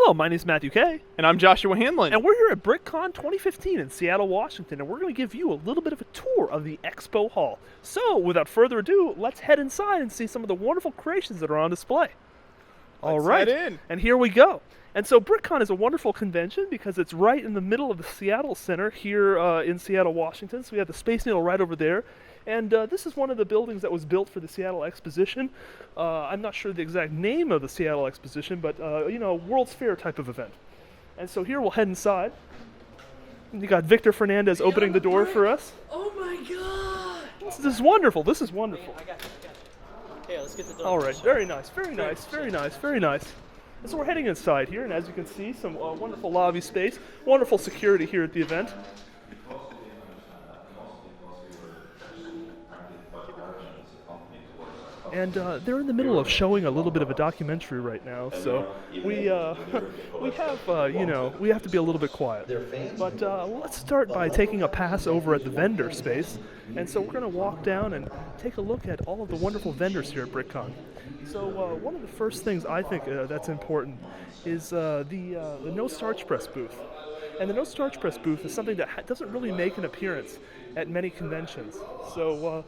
Hello, my name is Matthew Kay. And I'm Joshua Hanlon. And we're here at BrickCon 2015 in Seattle, Washington, and we're going to give you a little bit of a tour of the expo hall. So, without further ado, let's head inside and see some of the wonderful creations that are on display. All right, head in. And here we go. And so BrickCon is a wonderful convention because it's right in the middle of the Seattle Center here in Seattle, Washington. So we have the Space Needle right over there. And this is one of the buildings that was built for the Seattle Exposition. I'm not sure the exact name of the Seattle Exposition, but, World's Fair type of event. And so here we'll head inside. And you got Victor Fernandez opening the door for us. Oh my god! This is wonderful. This is wonderful. I got you. Okay, let's get the door. All right, very nice, very nice, very nice, very nice. And so we're heading inside here, and as you can see, some wonderful lobby space, wonderful security here at the event. And they're in the middle of showing a little bit of a documentary right now, so we have to be a little bit quiet. But let's start by taking a pass over at the vendor space, and so we're going to walk down and take a look at all of the wonderful vendors here at BrickCon. So one of the first things I think that's important is the No Starch Press booth. And the No Starch Press booth is something that doesn't really make an appearance at many conventions. So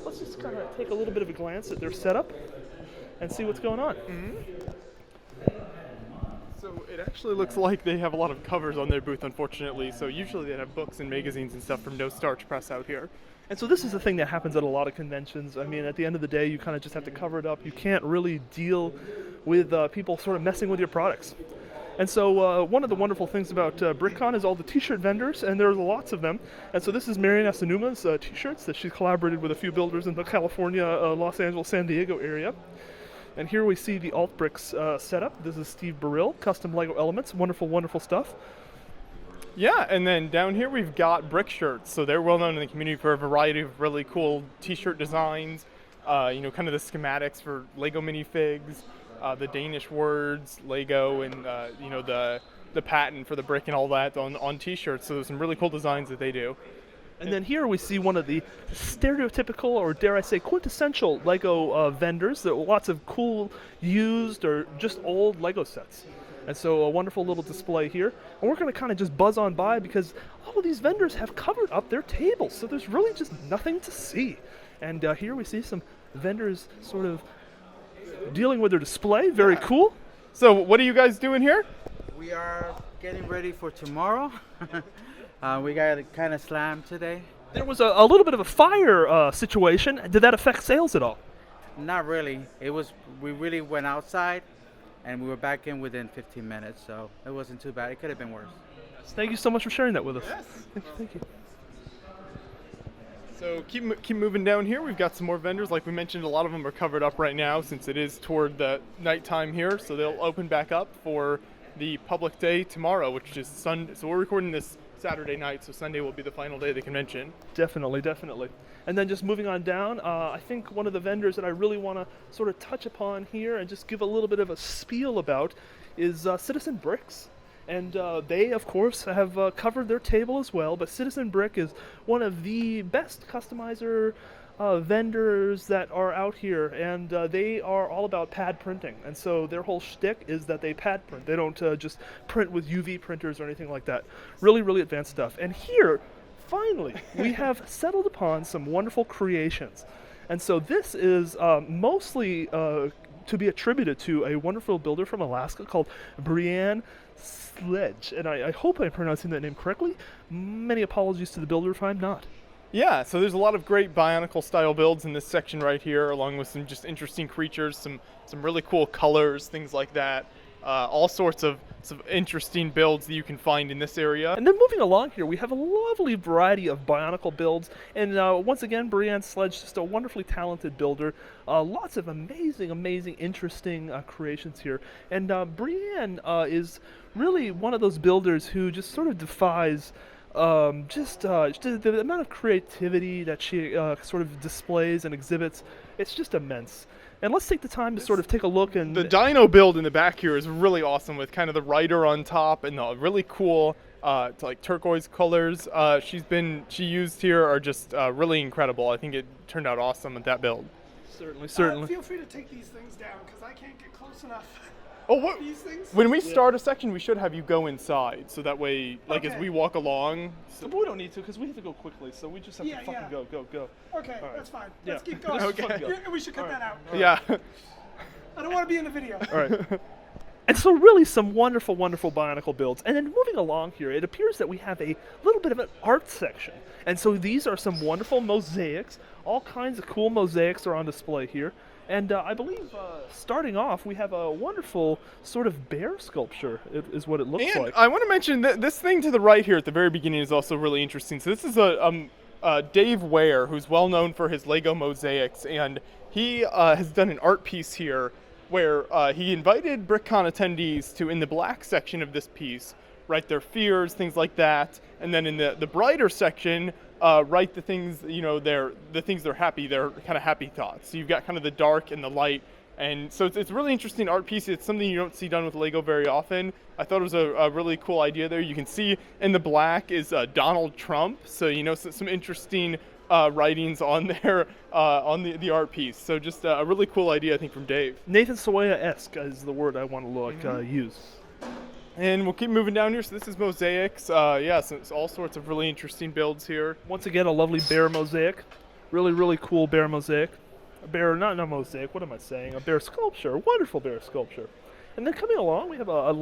let's just kind of take a little bit of a glance at their setup and see what's going on. So it actually looks like they have a lot of covers on their booth, unfortunately. So usually they have books and magazines and stuff from No Starch Press out here. And so this is the thing that happens at a lot of conventions. I mean, at the end of the day, you kind of just have to cover it up. You can't really deal with people sort of messing with your products. And so one of the wonderful things about BrickCon is all the t-shirt vendors, and there's lots of them. And so this is Marian Asanuma's t-shirts that she's collaborated with a few builders in the California, Los Angeles, San Diego area. And here we see the Altbricks setup. This is Steve Burrill, custom Lego elements. Wonderful, wonderful stuff. Yeah, and then down here we've got Brick Shirts. So they're well known in the community for a variety of really cool t-shirt designs, kind of the schematics for Lego minifigs, the Danish words, Lego, and the patent for the brick and all that on t-shirts. So there's some really cool designs that they do. And then here we see one of the stereotypical, or dare I say quintessential Lego vendors. There are lots of cool used or just old Lego sets. And so a wonderful little display here. And we're going to kind of just buzz on by because all of these vendors have covered up their tables. So there's really just nothing to see. And here we see some vendors sort of dealing with their display. Very cool. So what are you guys doing here? We are getting ready for tomorrow. We got kind of slammed today. There was a little bit of a fire situation. Did that affect sales at all? Not really. We really went outside, and we were back in within 15 minutes, so it wasn't too bad. It could have been worse. Thank you so much for sharing that with us. Yes. Thank you. So keep moving down here. We've got some more vendors. Like we mentioned, a lot of them are covered up right now since it is toward the nighttime here. So they'll open back up for the public day tomorrow, which is Sunday. So we're recording this Saturday night, so Sunday will be the final day of the convention. Definitely, definitely. And then just moving on down, I think one of the vendors that I really want to sort of touch upon here and just give a little bit of a spiel about is Citizen Bricks. And they, of course, have covered their table as well, but Citizen Brick is one of the best customizer vendors that are out here, and they are all about pad printing. And so their whole shtick is that they pad print. They don't just print with UV printers or anything like that. Really, really advanced stuff. And here, finally, we have settled upon some wonderful creations. And so this is mostly to be attributed to a wonderful builder from Alaska called Brienne Sledge, and I hope I'm pronouncing that name correctly. Many apologies to the builder if I'm not. Yeah, so there's a lot of great Bionicle style builds in this section right here, along with some just interesting creatures, some really cool colors, things like that. All sorts of interesting builds that you can find in this area. And then moving along here, we have a lovely variety of Bionicle builds. And once again, Brienne Sledge, just a wonderfully talented builder. Lots of amazing, interesting creations here. And Brienne is really one of those builders who just sort of defies just the amount of creativity that she sort of displays and exhibits. It's just immense. And let's take the time to sort of take a look. And the dino build in the back here is really awesome, with kind of the rider on top and the really cool like turquoise colors she used here are just really incredible. I think it turned out awesome with that build. Certainly. Feel free to take these things down because I can't get close enough. Oh, what? these things? When we start a section, we should have you go inside, so that way, like as Okay. we walk along. But we don't need to because we have to go quickly, so we just have Yeah, to fucking yeah. go. Okay, All right. that's fine. Yeah. Let's keep going. Okay. Yeah, we should cut that out. Yeah. I don't want to be in the video. All right. And so really some wonderful, wonderful Bionicle builds. And then moving along here, it appears that we have a little bit of an art section. And so these are some wonderful mosaics. All kinds of cool mosaics are on display here. And I believe starting off, we have a wonderful sort of bear sculpture, is what it looks And like. I want to mention that this thing to the right here at the very beginning is also really interesting. So this is Dave Ware, who's well known for his Lego mosaics, and he has done an art piece here where he invited BrickCon attendees to, in the black section of this piece, write their fears, things like that, and then in the brighter section, write the things, the things they're happy, their kind of happy thoughts. So you've got kind of the dark and the light, and so it's a really interesting art piece. It's something you don't see done with Lego very often. I thought it was a really cool idea there. You can see in the black is Donald Trump, so some interesting writings on there on the art piece. So just a really cool idea, I think, from Dave. Nathan Soya-esque is the word I want to use. And we'll keep moving down here. So this is mosaics. So it's all sorts of really interesting builds here. Once again, a lovely bear mosaic. Really, really cool bear mosaic. A bear, not mosaic, what am I saying? A bear sculpture, a wonderful bear sculpture. And then coming along, we have a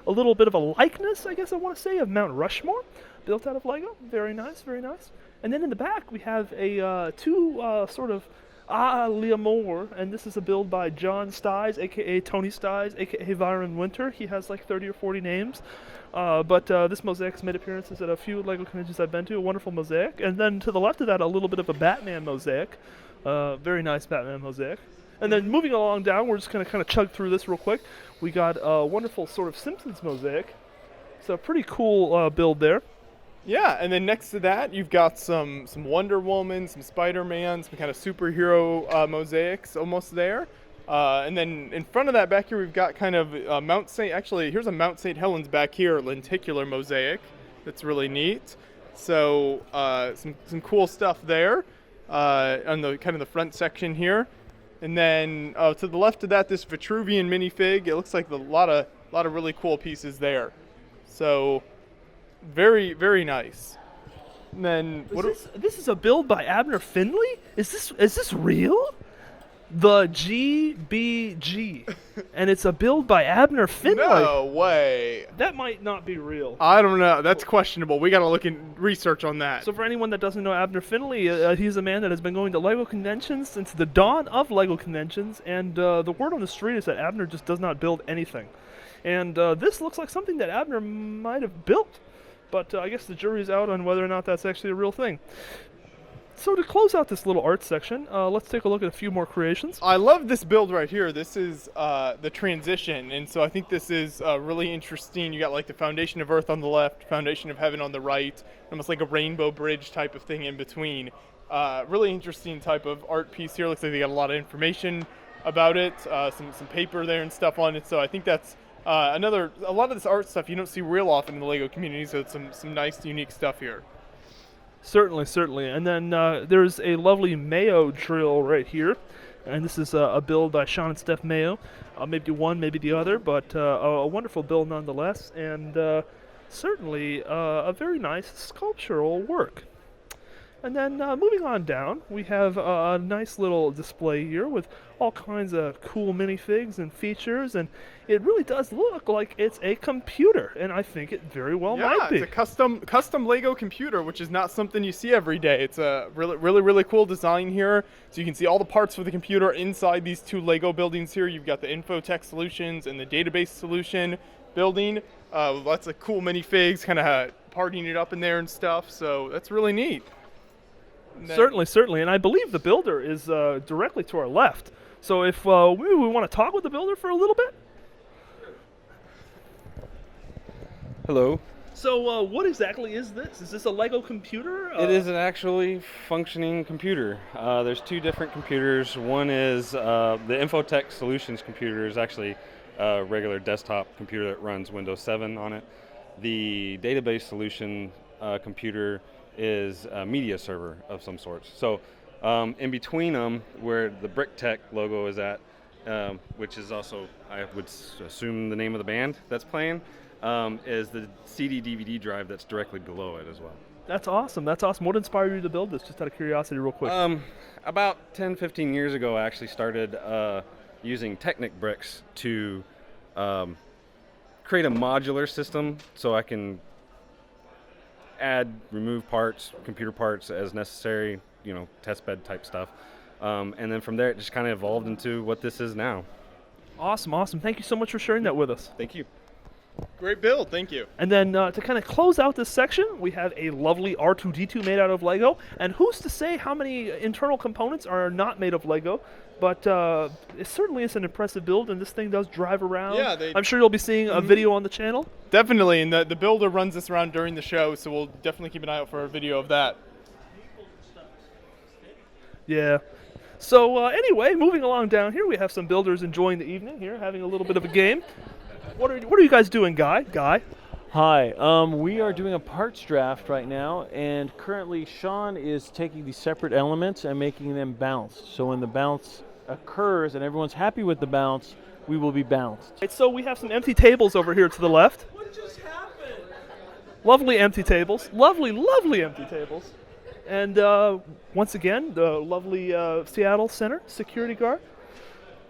little bit of a likeness, I guess I want to say, of Mount Rushmore, built out of Lego. Very nice, very nice. And then in the back, we have two sort of Leomore, and this is a build by John Sties, aka Tony Sties, aka Byron Winter. He has like 30 or 40 names. But this mosaic's made appearances at a few LEGO conventions I've been to, a wonderful mosaic. And then to the left of that, a little bit of a Batman mosaic. Very nice Batman mosaic. And then moving along down, we're just going to kind of chug through this real quick. We got a wonderful sort of Simpsons mosaic. So pretty cool build there. Yeah, and then next to that, you've got some Wonder Woman, some Spider-Man, some kind of superhero mosaics almost there. And then in front of that back here, we've got kind of Mount St. Actually, here's a Mount St. Helens back here, lenticular mosaic. That's really neat. So some cool stuff there on the kind of the front section here. And then to the left of that, this Vitruvian minifig. It looks like a lot of really cool pieces there. So very, very nice. And then This is a build by Abner Finley? Is this real? The GBG. And it's a build by Abner Finley. No way. That might not be real. I don't know. That's questionable. We got to look in research on that. So for anyone that doesn't know Abner Finley, he's a man that has been going to LEGO conventions since the dawn of LEGO conventions, and the word on the street is that Abner just does not build anything. And this looks like something that Abner might have built, but I guess the jury's out on whether or not that's actually a real thing. So to close out this little art section, let's take a look at a few more creations. I love this build right here. This is the transition, and so I think this is really interesting. You got like the foundation of Earth on the left, foundation of heaven on the right, almost like a rainbow bridge type of thing in between. Really interesting type of art piece here. Looks like they got a lot of information about it, some paper there and stuff on it. So I think that's a lot of this art stuff you don't see real often in the LEGO community. So it's some nice, unique stuff here. Certainly. And then there's a lovely Mayo drill right here. And this is a build by Sean and Steph Mayo. Maybe one, maybe the other, but a wonderful build nonetheless. And certainly a very nice sculptural work. And then moving on down, we have a nice little display here with all kinds of cool minifigs and features, and it really does look like it's a computer, and I think it very well might be. It's a custom Lego computer, which is not something you see every day. It's a really cool design here. So you can see all the parts for the computer inside these two Lego buildings here. You've got the Infotech Solutions and the Database Solution building. Lots of cool minifigs, kind of partying it up in there and stuff. So that's really neat. Certainly, and I believe the builder is directly to our left. So if we want to talk with the builder for a little bit. Hello. So what exactly is this? Is this a Lego computer? It is an actually functioning computer. There's two different computers. One is the Infotech Solutions computer is actually a regular desktop computer that runs Windows 7 on it. The Database Solution computer is a media server of some sort. So in between them, where the BrickTech logo is at, which is also, I would assume, the name of the band that's playing, is the CD-DVD drive that's directly below it as well. That's awesome. That's awesome. What inspired you to build this? Just out of curiosity, real quick. About 10, 15 years ago, I actually started using Technic bricks to create a modular system so I can add, remove parts, computer parts as necessary, test bed type stuff. And then from there, it just kind of evolved into what this is now. Awesome, awesome. Thank you so much for sharing that with us. Thank you. Great build, thank you. And then to kind of close out this section, we have a lovely R2-D2 made out of Lego. And who's to say how many internal components are not made of Lego? But it certainly is an impressive build, and this thing does drive around. Yeah, I'm sure you'll be seeing a video on the channel. Definitely, and the builder runs this around during the show, so we'll definitely keep an eye out for a video of that. Yeah. So anyway, moving along down here, we have some builders enjoying the evening here, having a little bit of a game. What are you guys doing, Guy? Hi, we are doing a parts draft right now, and currently Sean is taking the separate elements and making them bounce. So when the bounce occurs and everyone's happy with the bounce, we will be bounced. Right, so we have some empty tables over here to the left. What just happened? Lovely empty tables. Lovely, lovely empty tables. And once again, the lovely Seattle Center security guard.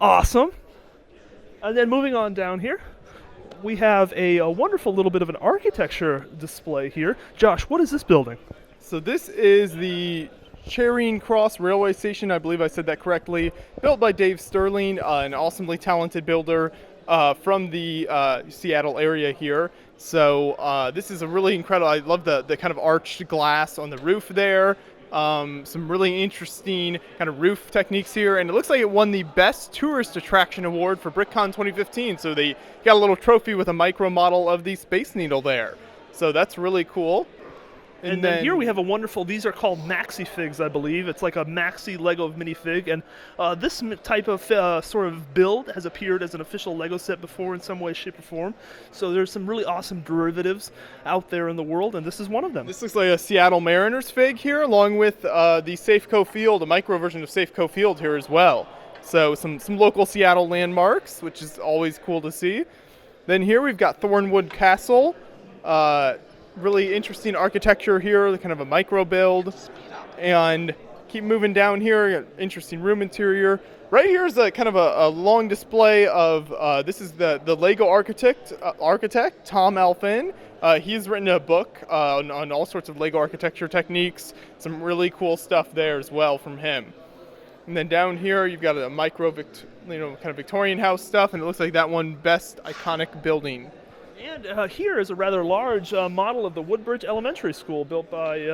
Awesome. And then moving on down here, we have a wonderful little bit of an architecture display here. Josh, what is this building? So this is the Charing Cross Railway Station, I believe I said that correctly, built by Dave Sterling, an awesomely talented builder from the Seattle area here. So this is a really incredible, I love the kind of arched glass on the roof there. Some really interesting kind of roof techniques here, and it looks like it won the Best Tourist Attraction Award for BrickCon 2015, so they got a little trophy with a micro model of the Space Needle there. So that's really cool. And then here we have a wonderful, these are called maxi figs, I believe. It's like a maxi Lego minifig, and this type of sort of build has appeared as an official Lego set before in some way, shape, or form. So there's some really awesome derivatives out there in the world, and this is one of them. This looks like a Seattle Mariners fig here, along with the Safeco Field, a micro version of Safeco Field here as well. So some local Seattle landmarks, which is always cool to see. Then here we've got Thornwood Castle. Really interesting architecture here, kind of a micro build. And keep moving down here, interesting room interior. Right here is a kind of a long display of, this is the Lego architect, Tom Alfin. He's written a book on all sorts of Lego architecture techniques. Some really cool stuff there as well from him. And then down here you've got a micro, kind of Victorian house stuff, and it looks like that one Best Iconic Building. And here is a rather large model of the Woodbridge Elementary School built by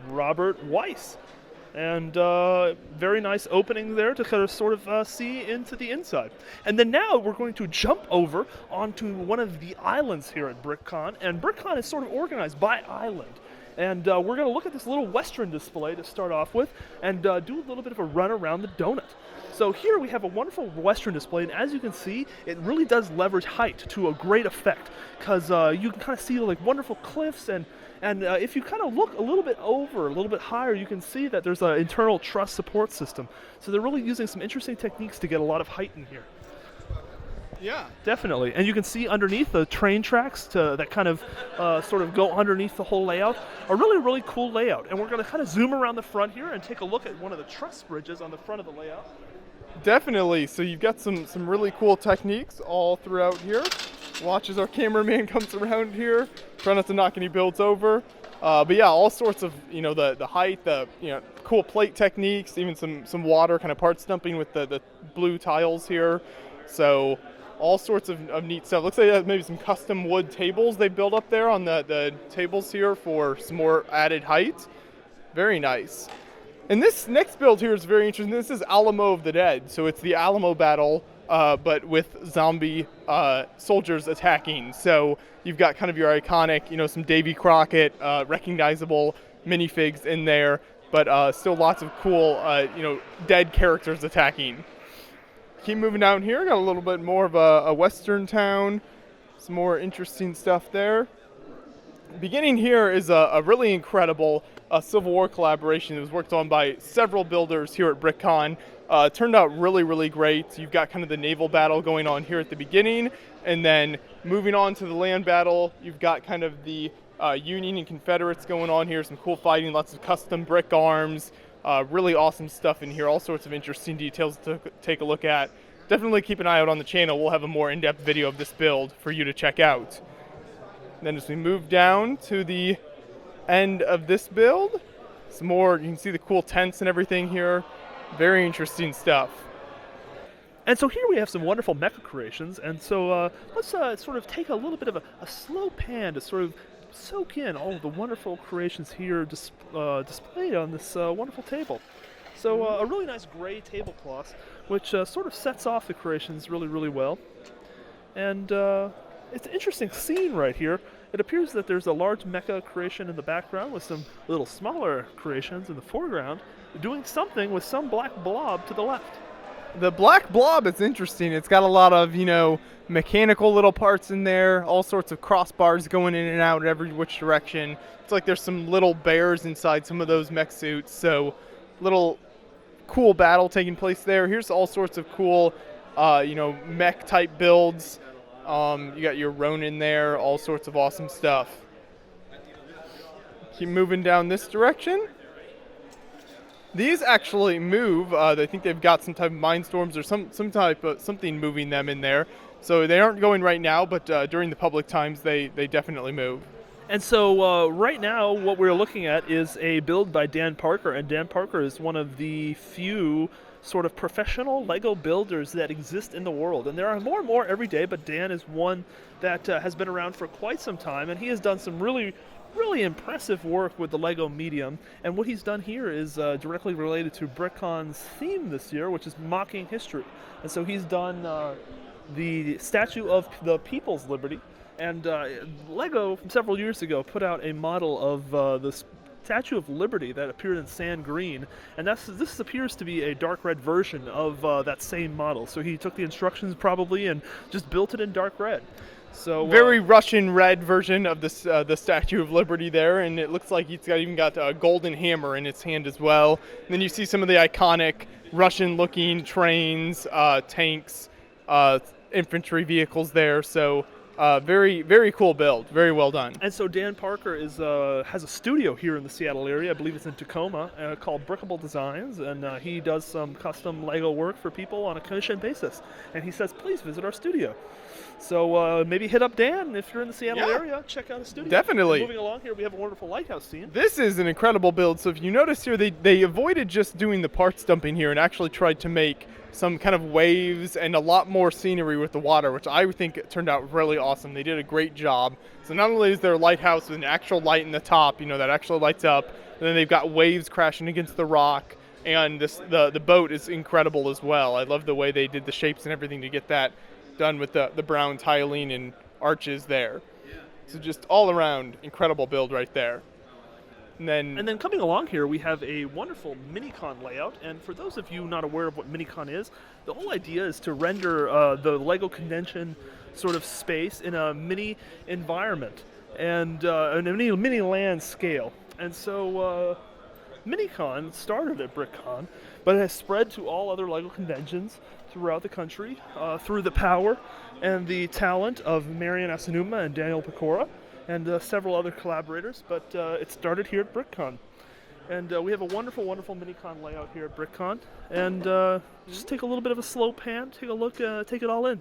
Robert Weiss. And very nice opening there to kind of sort of see into the inside. And then now we're going to jump over onto one of the islands here at BrickCon. And BrickCon is sort of organized by island. And we're going to look at this little Western display to start off with and do a little bit of a run around the donut. So here we have a wonderful Western display, and as you can see, it really does leverage height to a great effect, because you can kind of see like wonderful cliffs, and if you kind of look a little bit over, a little bit higher, you can see that there's an internal truss support system. So they're really using some interesting techniques to get a lot of height in here. Yeah. Definitely. And you can see underneath the train tracks that kind of sort of go underneath the whole layout. A really, really cool layout. And we're going to kind of zoom around the front here and take a look at one of the truss bridges on the front of the layout. Definitely. So you've got some really cool techniques all throughout here. Watch as our cameraman comes around here. Try not to knock any builds over. But yeah, all sorts of, the height, the cool plate techniques, even some water kind of part stumping with the blue tiles here. So all sorts of neat stuff. Looks like maybe some custom wood tables they built up there on the tables here for some more added height. Very nice. And this next build here is very interesting. This is Alamo of the Dead. So it's the Alamo battle, but with zombie soldiers attacking. So you've got kind of your iconic, some Davy Crockett, recognizable minifigs in there, but still lots of cool, dead characters attacking. Keep moving down here. Got a little bit more of a western town. Some more interesting stuff there. Beginning here is a really incredible Civil War collaboration that was worked on by several builders here at BrickCon. Turned out really, really great. You've got kind of the naval battle going on here at the beginning, and then moving on to the land battle, you've got kind of the Union and Confederates going on here, some cool fighting, lots of custom brick arms, really awesome stuff in here, all sorts of interesting details to take a look at. Definitely keep an eye out on the channel. We'll have a more in-depth video of this build for you to check out. Then as we move down to the end of this build, some more, you can see the cool tents and everything here. Very interesting stuff. And so here we have some wonderful mecha creations, and so let's sort of take a little bit of a slow pan to sort of soak in all of the wonderful creations here displayed on this wonderful table. So a really nice gray tablecloth, which sort of sets off the creations really, really well. And it's an interesting scene right here. It appears that there's a large mecha creation in the background with some little smaller creations in the foreground doing something with some black blob to the left. The black blob is interesting. It's got a lot of, mechanical little parts in there, all sorts of crossbars going in and out every which direction. It's like there's some little bears inside some of those mech suits, so little cool battle taking place there. Here's all sorts of cool, mech type builds. You got your Ronin there, all sorts of awesome stuff. Keep moving down this direction. These actually move. I think they've got some type of mind storms or some type of something moving them in there. So they aren't going right now, but during the public times, they definitely move. And so right now, what we're looking at is a build by Dan Parker, and Dan Parker is one of the few sort of professional Lego builders that exist in the world. And there are more and more every day, but Dan is one that has been around for quite some time, and he has done some really impressive work with the Lego medium. And what he's done here is directly related to BrickCon's theme this year, which is mocking history. And so he's done the Statue of the People's Liberty. And Lego, from several years ago, put out a model of the Statue of Liberty that appeared in sand green, and this appears to be a dark red version of that same model. So he took the instructions probably and just built it in dark red. So very Russian red version of this the Statue of Liberty there, and it looks like it's even got a golden hammer in its hand as well. And then you see some of the iconic Russian-looking trains, tanks, infantry vehicles there. So very, very cool build. Very well done. And so Dan Parker has a studio here in the Seattle area. I believe it's in Tacoma, called Brickable Designs, and he does some custom Lego work for people on a commission basis. And he says, please visit our studio. So maybe hit up Dan if you're in the Seattle area. Check out his studio. Definitely. And moving along here, we have a wonderful lighthouse scene. This is an incredible build. So if you notice here, they avoided just doing the parts dumping here and actually tried to make some kind of waves and a lot more scenery with the water, which I think turned out really awesome. They did a great job. So not only is there a lighthouse with an actual light in the top, that actually lights up, and then they've got waves crashing against the rock, and the boat is incredible as well. I love the way they did the shapes and everything to get that done with the brown tiling and arches there. So just all around incredible build right there. And then coming along here, we have a wonderful Minicon layout. And for those of you not aware of what Minicon is, the whole idea is to render the Lego convention sort of space in a mini environment and in a mini land scale. And so Minicon started at BrickCon, but it has spread to all other Lego conventions throughout the country through the power and the talent of Marian Asanuma and Daniel Pecora, and several other collaborators, but it started here at BrickCon. And we have a wonderful, wonderful Minicon layout here at BrickCon. And just take a little bit of a slow pan, take a look, take it all in.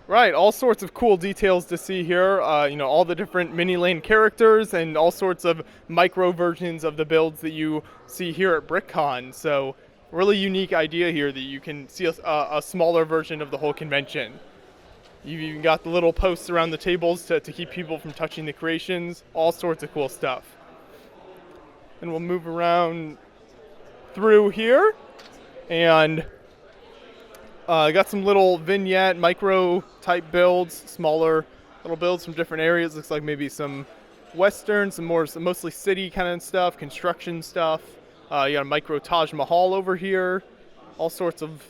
Right, all sorts of cool details to see here. All the different mini lane characters and all sorts of micro versions of the builds that you see here at BrickCon. So really unique idea here that you can see a smaller version of the whole convention. You've even got the little posts around the tables to keep people from touching the creations. All sorts of cool stuff. And we'll move around through here. And I got some little vignette, micro type builds, smaller little builds from different areas. Looks like maybe some Western, some mostly city kind of stuff, construction stuff. You got a micro Taj Mahal over here. All sorts of,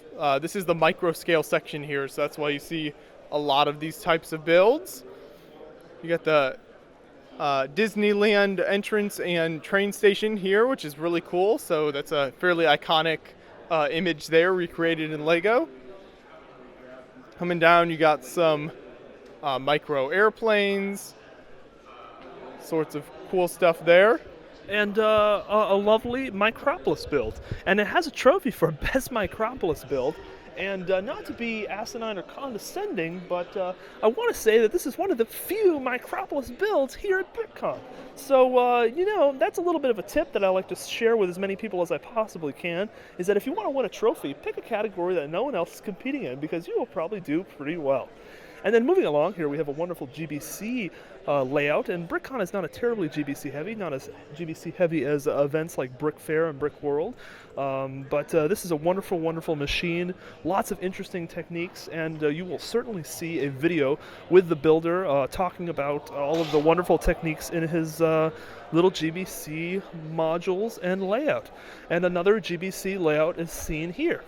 this is the micro scale section here, so that's why you see a lot of these types of builds. You got the Disneyland entrance and train station here, which is really cool. So that's a fairly iconic image there, recreated in Lego. Coming down, you got some micro airplanes, sorts of cool stuff there. And a lovely Micropolis build. And it has a trophy for best Micropolis build. And not to be asinine or condescending, but I want to say that this is one of the few Micropolis builds here at BrickCon. So, you know, that's a little bit of a tip that I like to share with as many people as I possibly can, is that if you want to win a trophy, pick a category that no one else is competing in, because you will probably do pretty well. And then moving along here, we have a wonderful GBC layout, and BrickCon is not a terribly GBC heavy, not as GBC heavy as events like Brick Fair and Brick World, but this is a wonderful, wonderful machine, lots of interesting techniques, and you will certainly see a video with the builder talking about all of the wonderful techniques in his little GBC modules and layout. And another GBC layout is seen here.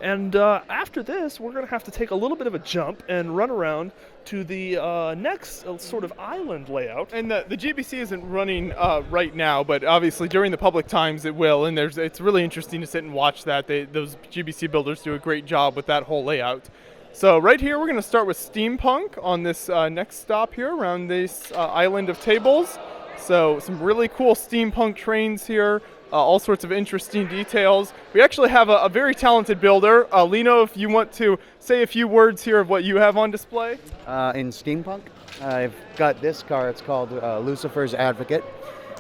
And after this, we're going to have to take a little bit of a jump and run around to the next sort of island layout. And the GBC isn't running right now, but obviously during the public times it will. And it's really interesting to sit and watch that. Those GBC builders do a great job with that whole layout. So right here, we're going to start with steampunk on this next stop here around this island of tables. So some really cool steampunk trains here. All sorts of interesting details. We actually have a very talented builder. Lino, if you want to say a few words here of what you have on display. In steampunk, I've got this car. It's called Lucifer's Advocate.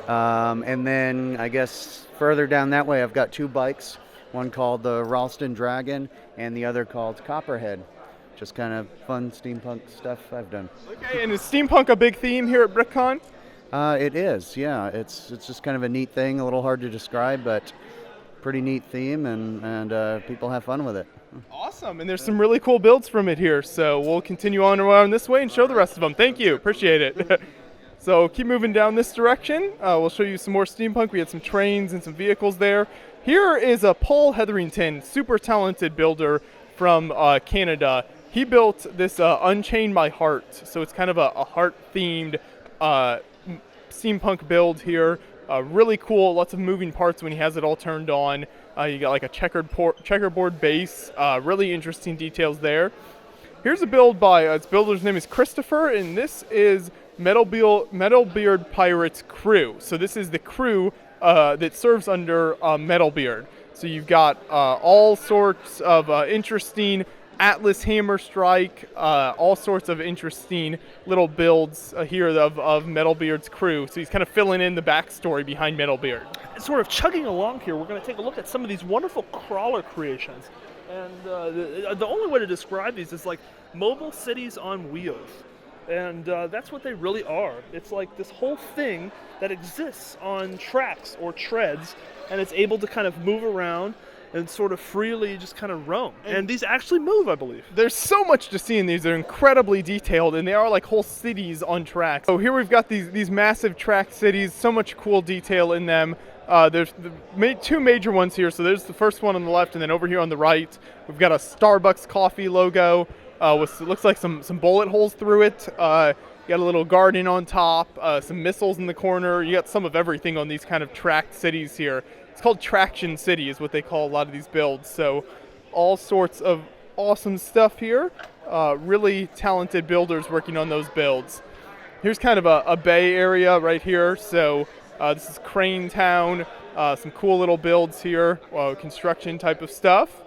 And then I guess further down that way, I've got two bikes. One called the Ralston Dragon and the other called Copperhead. Just kind of fun steampunk stuff I've done. Okay, and is steampunk a big theme here at BrickCon? It is, yeah. It's just kind of a neat thing, a little hard to describe, but pretty neat theme, and people have fun with it. Awesome, and there's some really cool builds from it here, so we'll continue on around this way and show the rest of them. Thank you, appreciate it. So keep moving down this direction. We'll show you some more steampunk. We had some trains and some vehicles there. Here is Paul Hetherington, super talented builder from Canada. He built this Unchain My Heart, so it's kind of a heart-themed steampunk build here. Really cool, lots of moving parts when he has it all turned on. You got like a checkerboard base, really interesting details there. Here's a build by, its builder's name is Christopher, and this is Metalbeard Pirates crew. So this is the crew that serves under Metalbeard. So you've got all sorts of interesting Atlas Hammer Strike, all sorts of interesting little builds here of Metalbeard's crew. So he's kind of filling in the backstory behind Metalbeard. Sort of chugging along here, we're going to take a look at some of these wonderful crawler creations. And the only way to describe these is like mobile cities on wheels. And that's what they really are. It's like this whole thing that exists on tracks or treads, and it's able to kind of move around and sort of freely just kind of roam. And these actually move, I believe. There's so much to see in these. They're incredibly detailed, and they are like whole cities on tracks. So here we've got these massive track cities, so much cool detail in them. There's two major ones here. So there's the first one on the left, and then over here on the right, we've got a Starbucks coffee logo with, it looks like some bullet holes through it. You got a little garden on top, some missiles in the corner. You got some of everything on these kind of tracked cities here. It's called Traction City is what they call a lot of these builds. So all sorts of awesome stuff here. Really talented builders working on those builds. Here's kind of a bay area right here. So this is Crane Town. Some cool little builds here, construction type of stuff.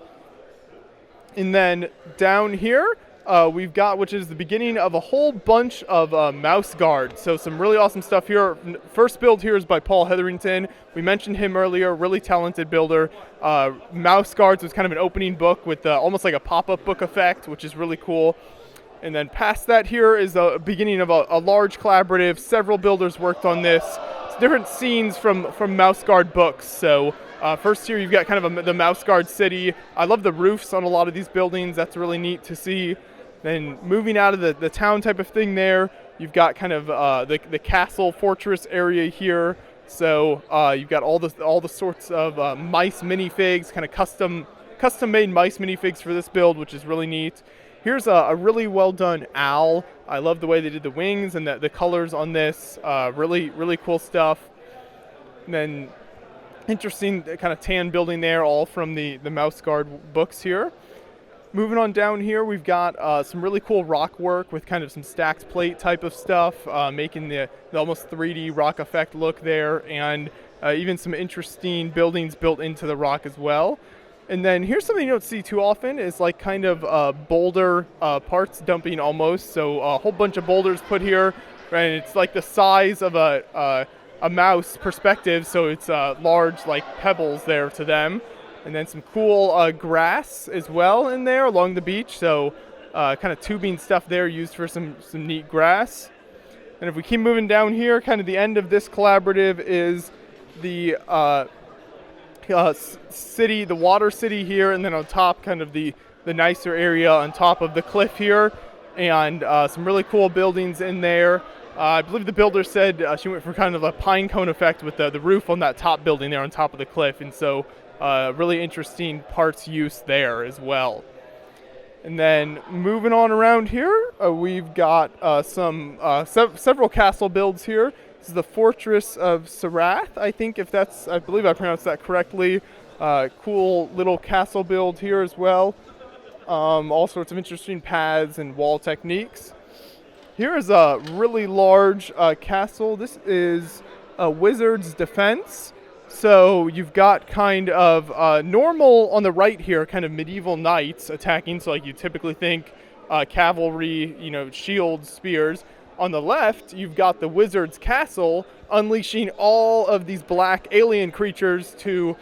And then down here, we've got, which is the beginning of a whole bunch of mouse guards. So some really awesome stuff here. First build here is by Paul Hetherington. We mentioned him earlier, really talented builder. Mouse guards was kind of an opening book with almost like a pop-up book effect, which is really cool. And then past that here is the beginning of a large collaborative. Several builders worked on this. It's different scenes from mouse guard books. So first here you've got kind of the mouse guard city. I love the roofs on a lot of these buildings. That's really neat to see. Then moving out of the town type of thing there, you've got kind of the castle fortress area here. So you've got all the sorts of mice minifigs, kind of custom made mice minifigs for this build, which is really neat. Here's a really well done owl. I love the way they did the wings and the colors on this. Really, really cool stuff. And then interesting kind of tan building there, all from the Mouse Guard books here. Moving on down here, we've got some really cool rock work with kind of some stacked plate type of stuff, making the almost 3D rock effect look there, and even some interesting buildings built into the rock as well. And then here's something you don't see too often, is like kind of boulder parts dumping almost. So a whole bunch of boulders put here, and it's like the size of a mouse perspective, so it's large like pebbles there to them. And then some cool grass as well in there along the beach, so kind of tubing stuff there used for some neat grass. And if we keep moving down here, kind of the end of this collaborative is the city, the water city here, and then on top kind of the nicer area on top of the cliff here, and some really cool buildings in there. I believe the builder said she went for kind of a pine cone effect with the roof on that top building there on top of the cliff, and so really interesting parts use there as well. And then moving on around here, we've got several castle builds here. This is the Fortress of Sarath, I believe I pronounced that correctly. Cool little castle build here as well. All sorts of interesting paths and wall techniques. Here is a really large castle. This is a wizard's defense. So you've got kind of normal on the right here, kind of medieval knights attacking. So like you typically think cavalry, shields, spears. On the left, you've got the wizard's castle unleashing all of these black alien creatures to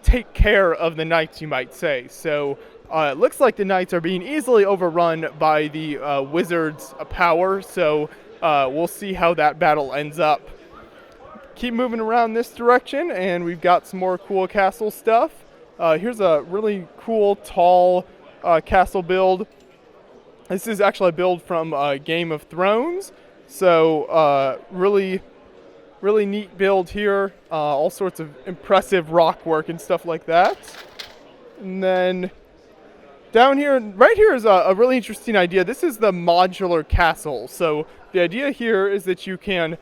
take care of the knights, you might say. So it looks like the knights are being easily overrun by the wizard's power. So we'll see how that battle ends up. Keep moving around this direction, and we've got some more cool castle stuff. Here's a really cool, tall castle build. This is actually a build from Game of Thrones. So really, really neat build here. All sorts of impressive rock work and stuff like that. And then down here, right here is a really interesting idea. This is the modular castle. So the idea here is that you can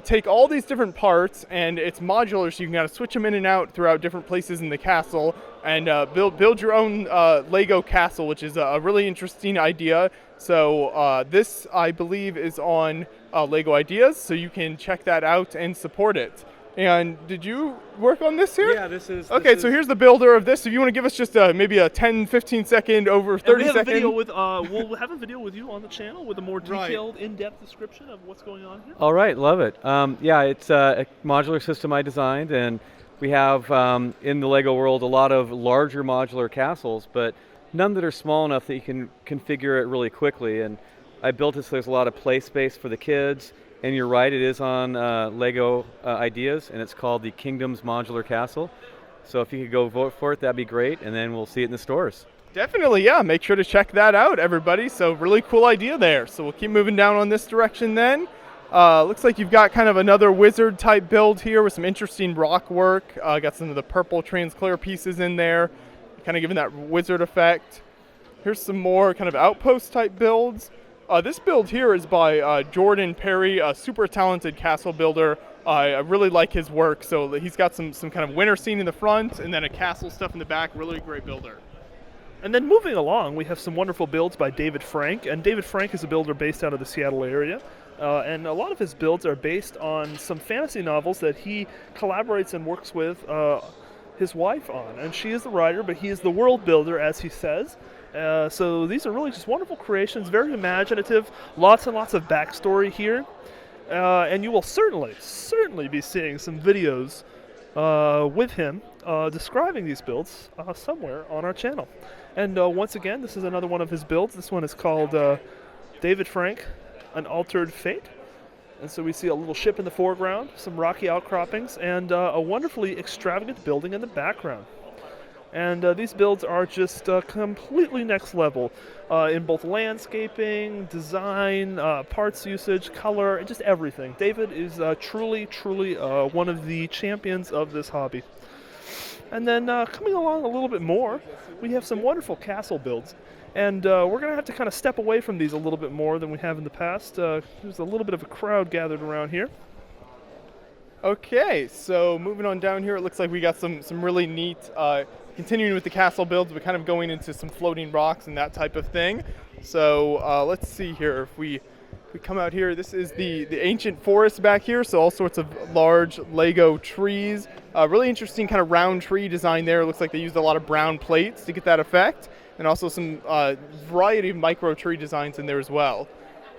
take all these different parts, and it's modular, so you can kind of switch them in and out throughout different places in the castle, and build your own Lego castle, which is a really interesting idea. So this, I believe, is on Lego Ideas, so you can check that out and support it. And did you work on this here? Yeah, this is. Okay, so here's the builder of this. If you want to give us just maybe a 10, 15 second, over 30 and we have second. A video with, we'll have a video with you on the channel with a more detailed, in-depth description of what's going on here. All right, love it. Yeah, it's a modular system I designed, and we have in the Lego world a lot of larger modular castles, but none that are small enough that you can configure it really quickly. And I built it so there's a lot of play space for the kids. And you're right, it is on Lego Ideas, and it's called the Kingdoms Modular Castle. So if you could go vote for it, that'd be great, and then we'll see it in the stores. Definitely, yeah. Make sure to check that out, everybody. So really cool idea there. So we'll keep moving down on this direction then. Looks like you've got kind of another wizard type build here with some interesting rock work. Got some of the purple transclear pieces in there, kind of giving that wizard effect. Here's some more kind of outpost type builds. This build here is by Jordan Perry, a super talented castle builder. I really like his work. So he's got some kind of winter scene in the front and then a castle stuff in the back. Really great builder. And then moving along, we have some wonderful builds by David Frank. And David Frank is a builder based out of the Seattle area. And a lot of his builds are based on some fantasy novels that he collaborates and works with his wife on. And she is the writer, but he is the world builder, as he says. So these are really just wonderful creations, very imaginative, lots and lots of backstory here. And you will certainly be seeing some videos with him describing these builds somewhere on our channel. And once again, this is another one of his builds. This one is called David Frank, An Altered Fate. And so we see a little ship in the foreground, some rocky outcroppings, and a wonderfully extravagant building in the background. And these builds are just completely next level in both landscaping, design, parts usage, color, and just everything. David is truly one of the champions of this hobby. And then coming along a little bit more, we have some wonderful castle builds. And we're going to have to kind of step away from these a little bit more than we have in the past. There's a little bit of a crowd gathered around here. Okay, so moving on down here, it looks like we got some really neat, continuing with the castle builds, but kind of going into some floating rocks and that type of thing. So let's see here. If we come out here, this is the ancient forest back here, so all sorts of large Lego trees. Really interesting kind of round tree design there. It looks like they used a lot of brown plates to get that effect, and also some variety of micro tree designs in there as well.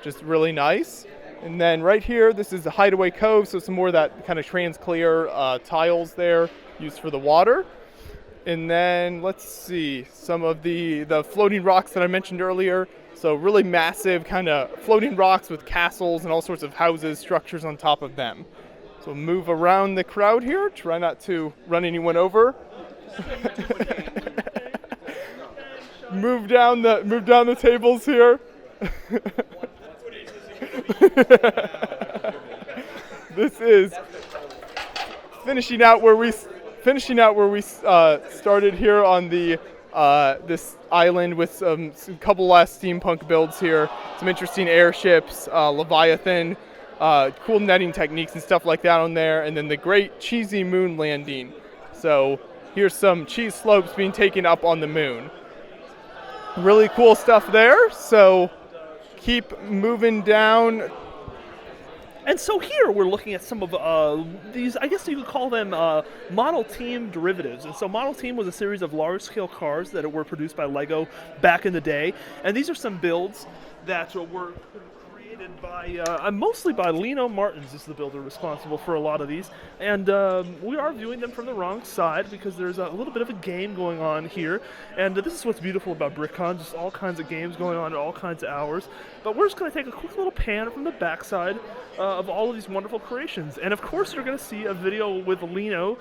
Just really nice. And then right here, this is the Hideaway Cove, so some more of that kind of trans-clear tiles there used for the water. And then let's see, some of the floating rocks that I mentioned earlier. So really massive kind of floating rocks with castles and all sorts of houses, structures on top of them. So move around the crowd here, try not to run anyone over. Move down the tables here. This is finishing out where we started here on the this island with some couple last steampunk builds here. Some interesting airships, Leviathan, cool netting techniques and stuff like that on there, and then the great cheesy moon landing. So here's some cheese slopes being taken up on the moon. Really cool stuff there. So keep moving down. And so here we're looking at some of these, I guess you could call them Model Team derivatives. And so Model Team was a series of large-scale cars that were produced by Lego back in the day. And these are some builds that were created by, mostly by Lino Martins is the builder responsible for a lot of these. And we are viewing them from the wrong side because there's a little bit of a game going on here. And this is what's beautiful about BrickCon, just all kinds of games going on at all kinds of hours. But we're just going to take a quick little pan from the backside of all of these wonderful creations. And of course you're going to see a video with Lino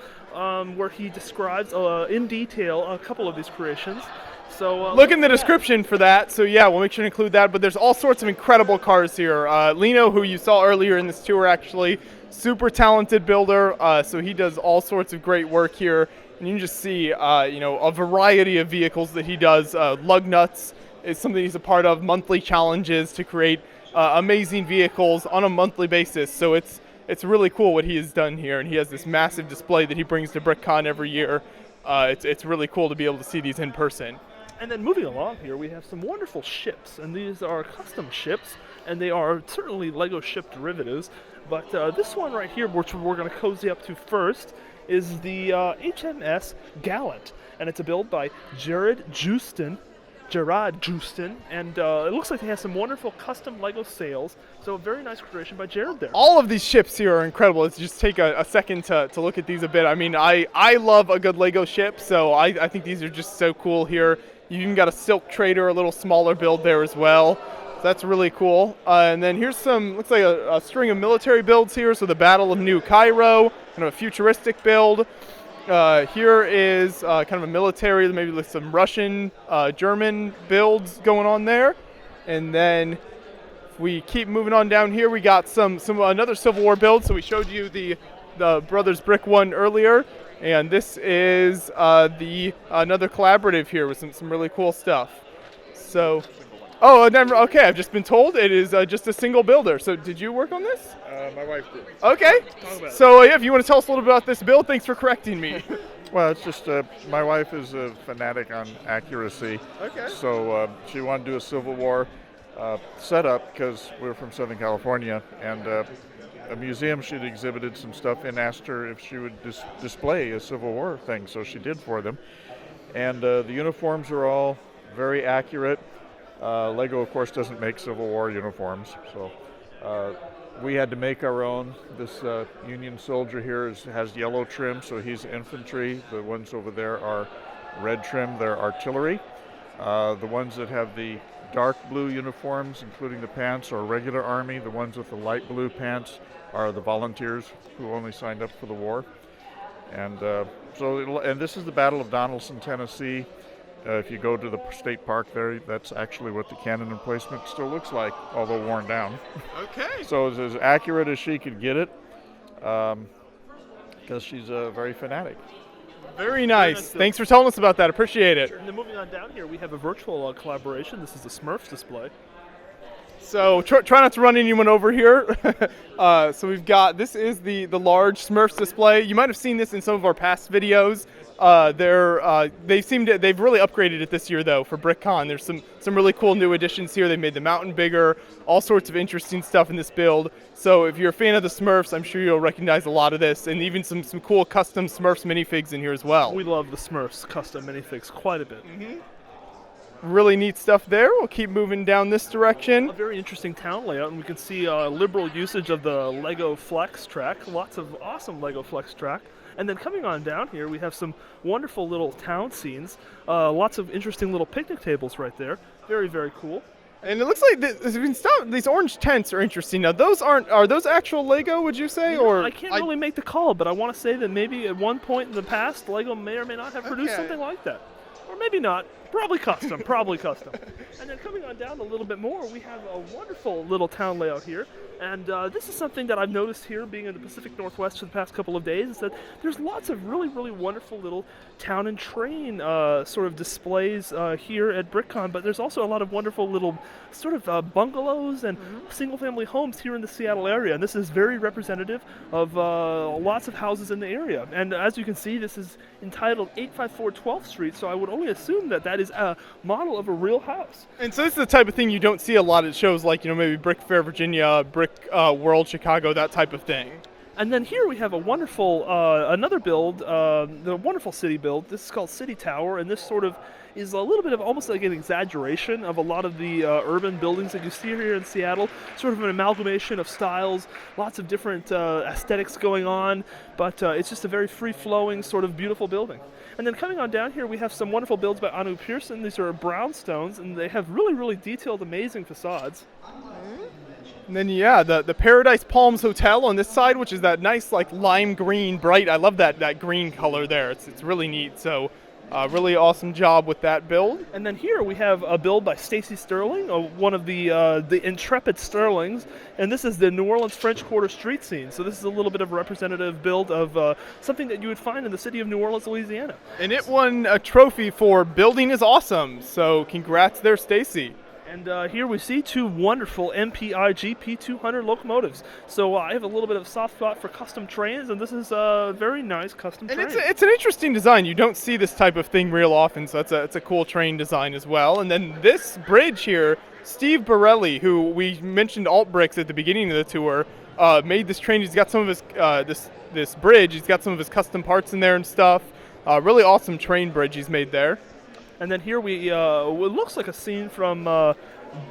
where he describes in detail a couple of these creations. So look in the description for that. So yeah, we'll make sure to include that. But there's all sorts of incredible cars here. Lino, who you saw earlier in this tour, actually super talented builder. So he does all sorts of great work here. And you can just see, a variety of vehicles that he does. Lug nuts is something he's a part of. Monthly challenges to create amazing vehicles on a monthly basis. So it's really cool what he has done here. And he has this massive display that he brings to BrickCon every year. It's really cool to be able to see these in person. And then moving along here, we have some wonderful ships, and these are custom ships, and they are certainly Lego ship derivatives. But this one right here, which we're going to cozy up to first, is the HMS Gallant, and it's a build by Gerard Justin, and it looks like they have some wonderful custom Lego sails. So a very nice creation by Jared there. All of these ships here are incredible. Let's just take a second to look at these a bit. I mean, I love a good Lego ship, so I think these are just so cool here. You even got a Silk Trader, a little smaller build there as well. So that's really cool. And then here's looks like a string of military builds here. So the Battle of New Cairo, kind of a futuristic build. Here is kind of a military, maybe with some Russian, German builds going on there. And then if we keep moving on down here, we got another Civil War build. So we showed you the Brothers Brick one earlier. And this is another collaborative here with some really cool stuff. So, okay, I've just been told it is just a single builder. So did you work on this? My wife did. Okay. So if you want to tell us a little bit about this build, thanks for correcting me. Well, it's just my wife is a fanatic on accuracy. Okay. So she wanted to do a Civil War setup because we're from Southern California, and a museum she'd exhibited some stuff and asked her if she would display a Civil War thing, so she did for them. And the uniforms are all very accurate. Lego, of course, doesn't make Civil War uniforms, so we had to make our own. This Union soldier here has yellow trim, so he's infantry. The ones over there are red trim, they're artillery. The ones that have the dark blue uniforms, including the pants, are regular Army. The ones with the light blue pants are the volunteers who only signed up for the war. And and this is the Battle of Donaldson, Tennessee. If you go to the state park there, that's actually what the cannon emplacement still looks like, although worn down. Okay. So it's as accurate as she could get it, because she's a very fanatic. Very nice. Thanks for telling us about that. Appreciate it. And then moving on down here, we have a virtual collaboration. This is the Smurfs display. So try not to run anyone over here. So we've got, this is the large Smurfs display. You might have seen this in some of our past videos. They've really upgraded it this year though for BrickCon. There's some really cool new additions here. They made the mountain bigger, all sorts of interesting stuff in this build. So if you're a fan of the Smurfs, I'm sure you'll recognize a lot of this, and even some cool custom Smurfs minifigs in here as well. We love the Smurfs custom minifigs quite a bit. Really neat stuff there. We'll keep moving down this direction. A very interesting town layout, and we can see liberal usage of the Lego Flex track. Lots of awesome Lego Flex track. And then coming on down here, we have some wonderful little town scenes. Lots of interesting little picnic tables right there. Very, very cool. And it looks like these orange tents are interesting. Now, are those actual Lego, would you say? Or I can't really make the call, but I want to say that maybe at one point in the past, Lego may or may not have produced something like that. Or maybe not. Probably custom, probably custom. And then coming on down a little bit more, we have a wonderful little town layout here. And this is something that I've noticed here being in the Pacific Northwest for the past couple of days, is that there's lots of really, really wonderful little town and train sort of displays here at BrickCon, but there's also a lot of wonderful little sort of bungalows and single-family homes here in the Seattle area. And this is very representative of lots of houses in the area. And as you can see, this is entitled 854 12th Street, so I would only assume that that is a model of a real house. And so this is the type of thing you don't see a lot at shows like, maybe Brick Fair Virginia, Brick World Chicago, that type of thing. And then here we have a wonderful, another build, the wonderful city build. This is called City Tower, and this sort of is a little bit of almost like an exaggeration of a lot of the urban buildings that you see here in Seattle. Sort of an amalgamation of styles, lots of different aesthetics going on, but it's just a very free-flowing, sort of beautiful building. And then coming on down here, we have some wonderful builds by Anu Pearson. These are brownstones, and they have really, really detailed, amazing facades. And then, the Paradise Palms Hotel on this side, which is that nice, like, lime green, bright. I love that green color there. It's really neat. So, really awesome job with that build. And then here we have a build by Stacy Sterling, one of the intrepid Sterlings, and this is the New Orleans French Quarter street scene. So this is a little bit of a representative build of something that you would find in the city of New Orleans, Louisiana. And it won a trophy for building is awesome. So congrats there, Stacy. And here we see two wonderful MPI GP200 locomotives. So I have a little bit of soft spot for custom trains, and this is a very nice custom train. And it's an interesting design. You don't see this type of thing real often, so it's a cool train design as well. And then this bridge here, Steve Borelli, who we mentioned Alt Bricks at the beginning of the tour, made this train. He's got some of his this bridge. He's got some of his custom parts in there and stuff. Really awesome train bridge he's made there. And then here it looks like a scene from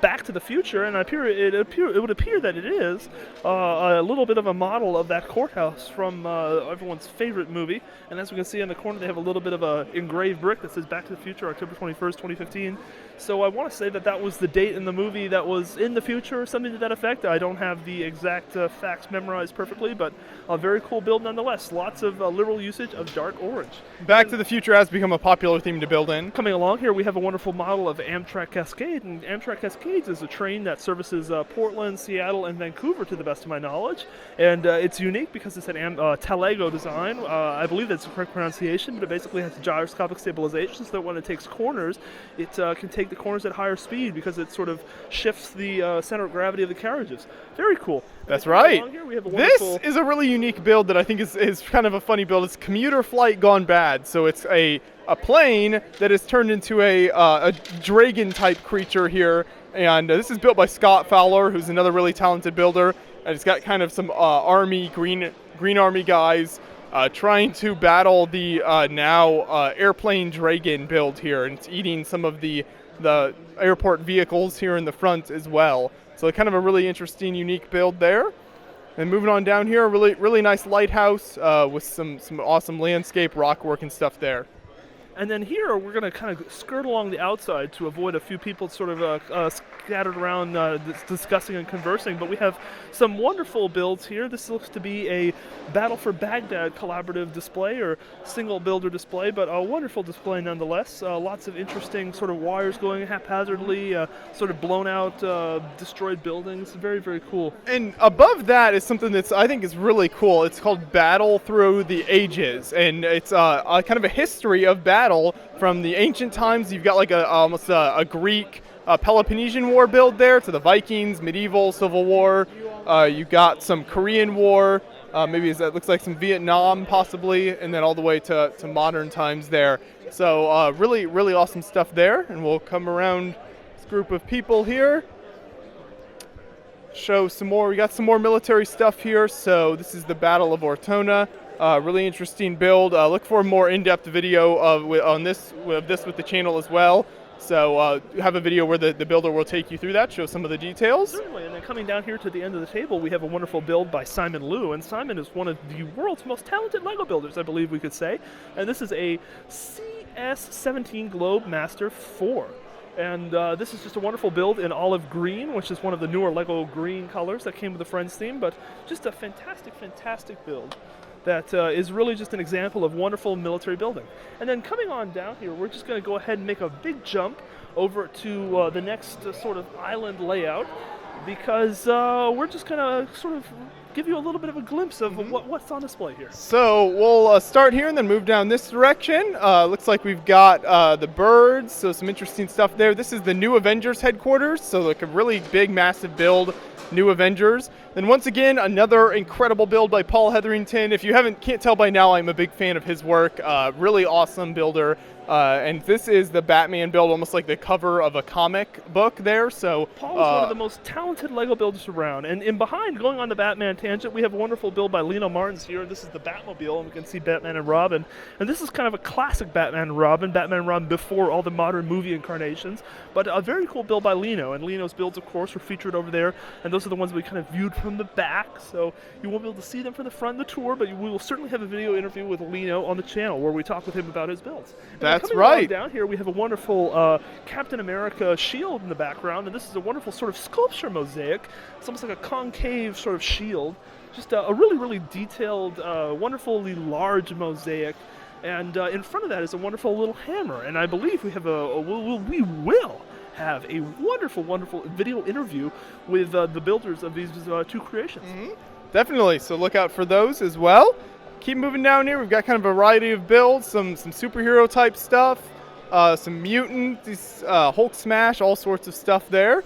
Back to the Future, and it would appear that it is a little bit of a model of that courthouse from everyone's favorite movie. And as we can see in the corner, they have a little bit of a engraved brick that says Back to the Future, October 21st, 2015. So I want to say that was the date in the movie that was in the future, or something to that effect. I don't have the exact facts memorized perfectly, but a very cool build nonetheless. Lots of liberal usage of dark orange. Back to the Future has become a popular theme to build in. Coming along here, we have a wonderful model of Amtrak Cascade, and Amtrak Cascades is a train that services Portland, Seattle, and Vancouver to the best of my knowledge. And it's unique because it's an Talego design. I believe that's the correct pronunciation, but it basically has gyroscopic stabilization, so that when it takes corners, it can take the corners at higher speed because it sort of shifts the center of gravity of the carriages. Very cool. That's right. Here, we have a this is a really unique build that I think is kind of a funny build. It's commuter flight gone bad. So it's a plane that is turned into a dragon type creature here. And this is built by Scott Fowler, who's another really talented builder. And it's got kind of some green army guys trying to battle the now airplane dragon build here. And it's eating some of the airport vehicles here in the front as well. So kind of a really interesting, unique build there. And moving on down here, a really nice lighthouse with some awesome landscape rock work and stuff there. And then here we're going to kind of skirt along the outside to avoid a few people sort of scattered around discussing and conversing, but we have some wonderful builds here. This looks to be a Battle for Baghdad collaborative display or single builder display, but a wonderful display nonetheless. Lots of interesting sort of wires going haphazardly, sort of blown out, destroyed buildings. Very, very cool. And above that is something that's I think is really cool. It's called Battle Through the Ages, and it's a kind of a history of battle from the ancient times. You've got like almost a Greek Peloponnesian War build there to the Vikings, medieval, Civil War. You've got some Korean War, maybe that looks like some Vietnam possibly, and then all the way to modern times there. So really, really awesome stuff there. And we'll come around this group of people here. Show some more. We got some more military stuff here. So this is the Battle of Ortona. Really interesting build. Look for a more in-depth video of this with the channel as well. So have a video where the builder will take you through that, show some of the details. Certainly, and then coming down here to the end of the table, we have a wonderful build by Simon Liu, and Simon is one of the world's most talented LEGO builders, I believe we could say. And this is a CS17 Globe Master 4. And this is just a wonderful build in olive green, which is one of the newer LEGO green colors that came with the Friends theme, but just a fantastic, fantastic build that is really just an example of wonderful military building. And then coming on down here, we're just going to go ahead and make a big jump over to the next sort of island layout, because we're just going to sort of give you a little bit of a glimpse of what's on display here. So we'll start here and then move down this direction. Looks like we've got the birds, so some interesting stuff there. This is the New Avengers headquarters, so like a really big, massive build. New Avengers. Then once again, another incredible build by Paul Hetherington. If you can't tell by now, I'm a big fan of his work. Really awesome builder. And this is the Batman build, almost like the cover of a comic book there. So Paul is one of the most talented LEGO builders around. And in behind, going on the Batman tangent, we have a wonderful build by Lino Martins here. This is the Batmobile, and we can see Batman and Robin. And this is kind of a classic Batman and Robin before all the modern movie incarnations. But a very cool build by Lino. And Lino's builds, of course, were featured over there. And those are the ones we kind of viewed from the back. So you won't be able to see them from the front of the tour, but we will certainly have a video interview with Lino on the channel where we talk with him about his builds. That's right. Down here we have a wonderful Captain America shield in the background, and this is a wonderful sort of sculpture mosaic. It's almost like a concave sort of shield. Just a really, really detailed, wonderfully large mosaic. And in front of that is a wonderful little hammer. And I believe we have we will have a wonderful, wonderful video interview with the builders of these two creations. Mm-hmm. Definitely. So look out for those as well. Keep moving down here. We've got kind of a variety of builds, some superhero type stuff, some mutant, Hulk smash, all sorts of stuff there.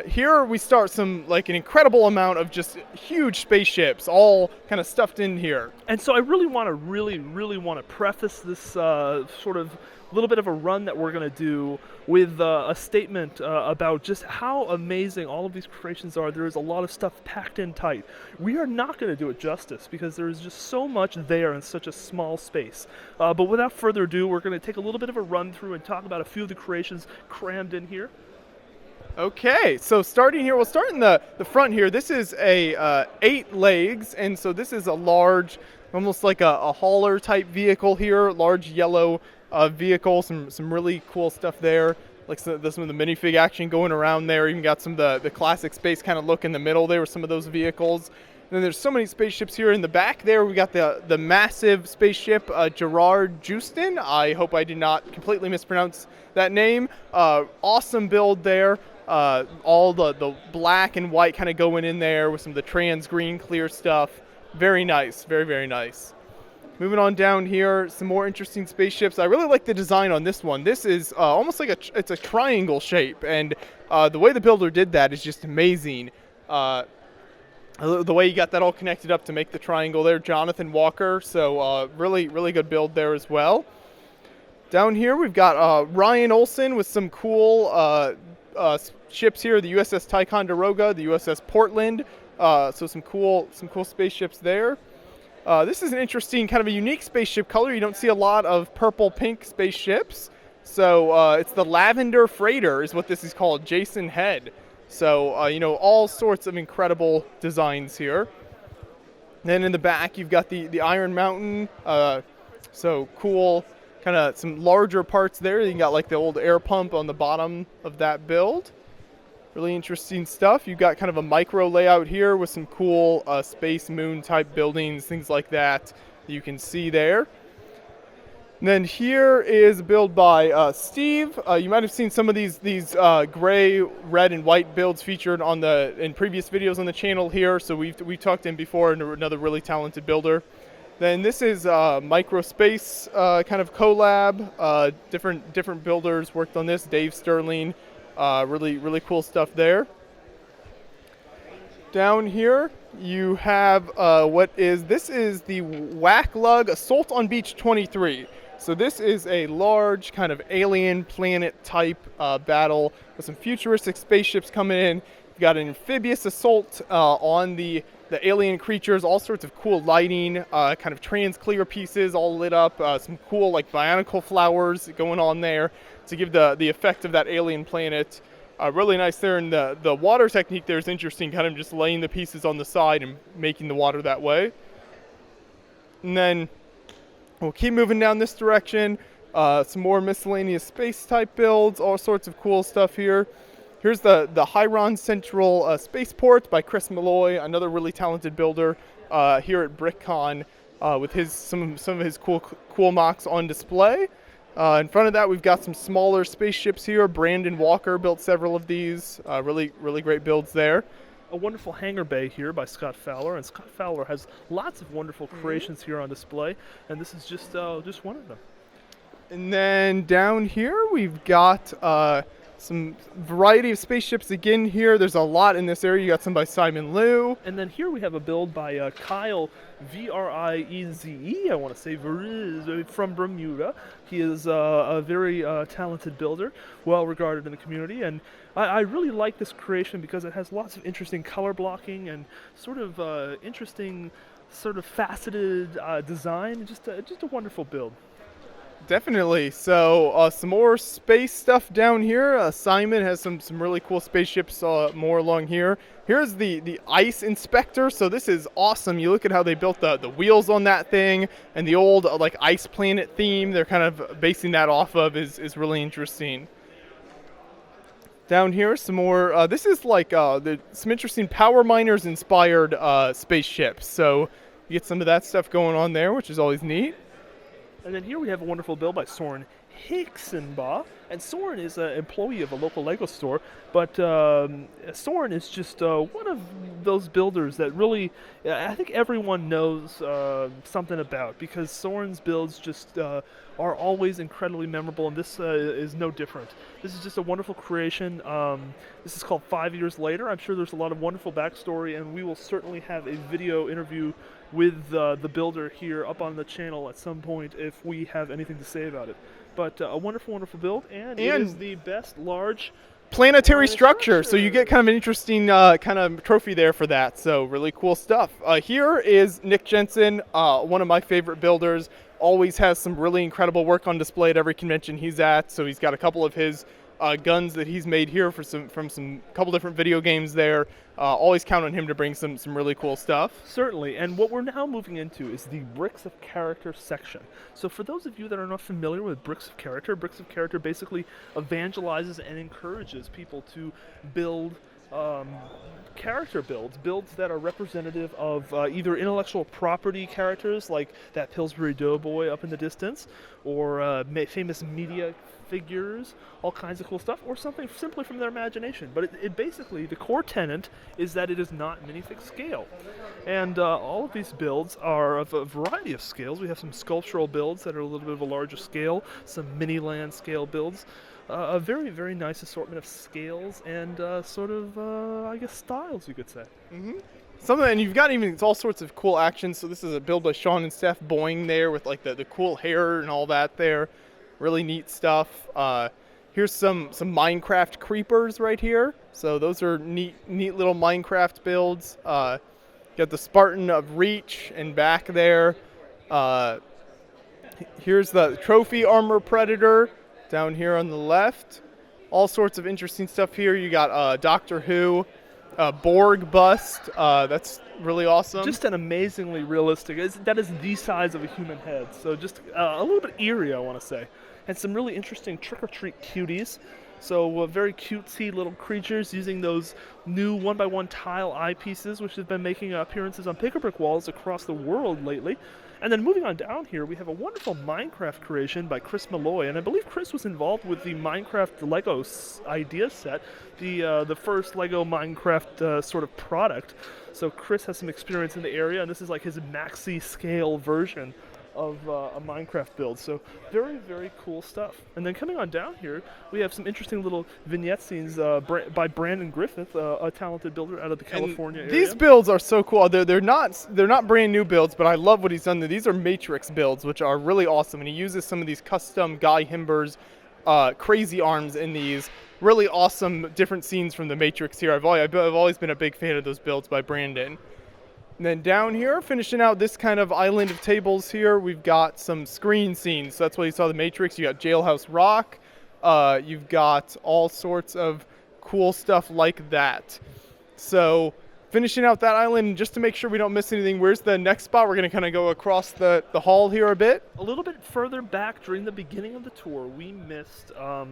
Here we start an incredible amount of just huge spaceships, all kind of stuffed in here. And so I really want to preface this sort of little bit of a run that we're going to do with a statement about just how amazing all of these creations are. There is a lot of stuff packed in tight. We are not going to do it justice because there is just so much there in such a small space. But without further ado, we're going to take a little bit of a run through and talk about a few of the creations crammed in here. Okay, so starting here, we'll start in the front here. This is a 8 legs, and so this is a large, almost like a hauler type vehicle here, large yellow vehicle, some really cool stuff there, like some of the minifig action going around there. Even got some of the classic space kind of look in the middle there with some of those vehicles. And then there's so many spaceships here in the back there. We got the massive spaceship Gerard Justin. I hope I did not completely mispronounce that name. Awesome build there. All the black and white kind of going in there with some of the trans green clear stuff. Very nice, very, very nice. Moving on down here, some more interesting spaceships. I really like the design on this one. This is almost like it's a triangle shape, and the way the builder did that is just amazing. The way you got that all connected up to make the triangle there, Jonathan Walker. So really, really good build there as well. Down here we've got Ryan Olson with some cool ships here. The USS Ticonderoga, the USS Portland. So some cool spaceships there. This is an interesting, kind of a unique spaceship color. You don't see a lot of purple-pink spaceships. So it's the Lavender Freighter is what this is called, Jason Head. So, all sorts of incredible designs here. Then in the back, you've got the Iron Mountain. So cool, kind of some larger parts there. You got like the old air pump on the bottom of that build. Really interesting stuff. You've got kind of a micro layout here with some cool space moon type buildings, things like that you can see there. And then here is a build by Steve. You might have seen some of these gray, red, and white builds featured in previous videos on the channel here. So we talked in before, and another really talented builder. Then this is Microspace kind of collab. Different builders worked on this. Dave Sterling, really cool stuff there. Down here you have this is the Whack Lug Assault on Beach 23. So this is a large kind of alien planet type battle with some futuristic spaceships coming in. You've got an amphibious assault on the alien creatures, all sorts of cool lighting, kind of trans clear pieces all lit up, some cool like Bionicle flowers going on there to give the effect of that alien planet. Really nice there, and the water technique there is interesting, kind of just laying the pieces on the side and making the water that way. And then we'll keep moving down this direction. Some more miscellaneous space type builds, all sorts of cool stuff here. Here's the Hyron Central Spaceport by Chris Malloy, another really talented builder here at BrickCon with some of his cool mocks on display. In front of that, we've got some smaller spaceships here. Brandon Walker built several of these. Really great builds there. A wonderful hangar bay here by Scott Fowler, and Scott Fowler has lots of wonderful creations here on display, and this is just one of them. And then down here, we've got some variety of spaceships again here. There's a lot in this area. You got some by Simon Liu. And then here we have a build by Kyle Vrieze, I want to say, from Bermuda. He is a very talented builder, well regarded in the community, and I really like this creation because it has lots of interesting color blocking and sort of interesting, sort of faceted design. Just a wonderful build. Definitely. So some more space stuff down here. Simon has some really cool spaceships more along here. Here's the ice inspector. So this is awesome. You look at how they built the wheels on that thing, and the old like ice planet theme they're kind of basing that off of is really interesting. Down here, some more. This is like some interesting Power Miners inspired spaceships. So you get some of that stuff going on there, which is always neat. And then here we have a wonderful build by Soren Hixenbaugh. And Soren is an employee of a local Lego store, but Soren is just one of those builders that really, I think everyone knows something about, because Soren's builds just are always incredibly memorable, and this is no different. This is just a wonderful creation. This is called 5 Years Later. I'm sure there's a lot of wonderful backstory, and we will certainly have a video interview with the builder here up on the channel at some point if we have anything to say about it. But a wonderful build, and it is the best large planetary structure. So you get kind of an interesting kind of trophy there for that. So really cool stuff. Here is Nick Jensen, one of my favorite builders. Always has some really incredible work on display at every convention he's at. So he's got a couple of his guns that he's made here from some couple different video games there. Always count on him to bring some really cool stuff. Certainly, and what we're now moving into is the Bricks of Character section. So for those of you that are not familiar with Bricks of Character basically evangelizes and encourages people to build character builds that are representative of either intellectual property characters like that Pillsbury Doughboy up in the distance, or famous media figures, all kinds of cool stuff, or something simply from their imagination. But it basically, the core tenet is that it is not minifig scale. And all of these builds are of a variety of scales. We have some sculptural builds that are a little bit of a larger scale, some mini-land scale builds, a very, very nice assortment of scales and sort of, I guess, styles, you could say. Mm-hmm. And you've got it's all sorts of cool action. So this is a build by Sean and Steph Boying there with like the cool hair and all that there. Really neat stuff. Here's some Minecraft creepers right here. So those are neat little Minecraft builds. Got the Spartan of Reach and back there. Here's the Trophy Armor Predator down here on the left. All sorts of interesting stuff here. You got Doctor Who, Borg bust. That's really awesome. Just an amazingly realistic. That is the size of a human head. So just a little bit eerie, I want to say. And some really interesting trick-or-treat cuties. So very cutesy little creatures using those new 1x1 tile eyepieces, which have been making appearances on pick-a-brick walls across the world lately. And then moving on down here, we have a wonderful Minecraft creation by Chris Malloy, and I believe Chris was involved with the Minecraft Lego idea set, the first Lego Minecraft sort of product. So Chris has some experience in the area, and this is like his maxi scale version of a Minecraft build. So very, very cool stuff. And then coming on down here, we have some interesting little vignette scenes by Brandon Griffith, a talented builder out of the California area. These builds are so cool. They're not brand new builds, but I love what he's done. These are Matrix builds, which are really awesome. And he uses some of these custom Guy Himbers crazy arms in these really awesome different scenes from the Matrix here. I've always been a big fan of those builds by Brandon. And then down here, finishing out this kind of island of tables here, we've got some screen scenes. So that's why you saw the Matrix. You got Jailhouse Rock. You've got all sorts of cool stuff like that. So finishing out that island, just to make sure we don't miss anything, where's the next spot? We're going to kind of go across the hall here a bit. A little bit further back during the beginning of the tour, we missed a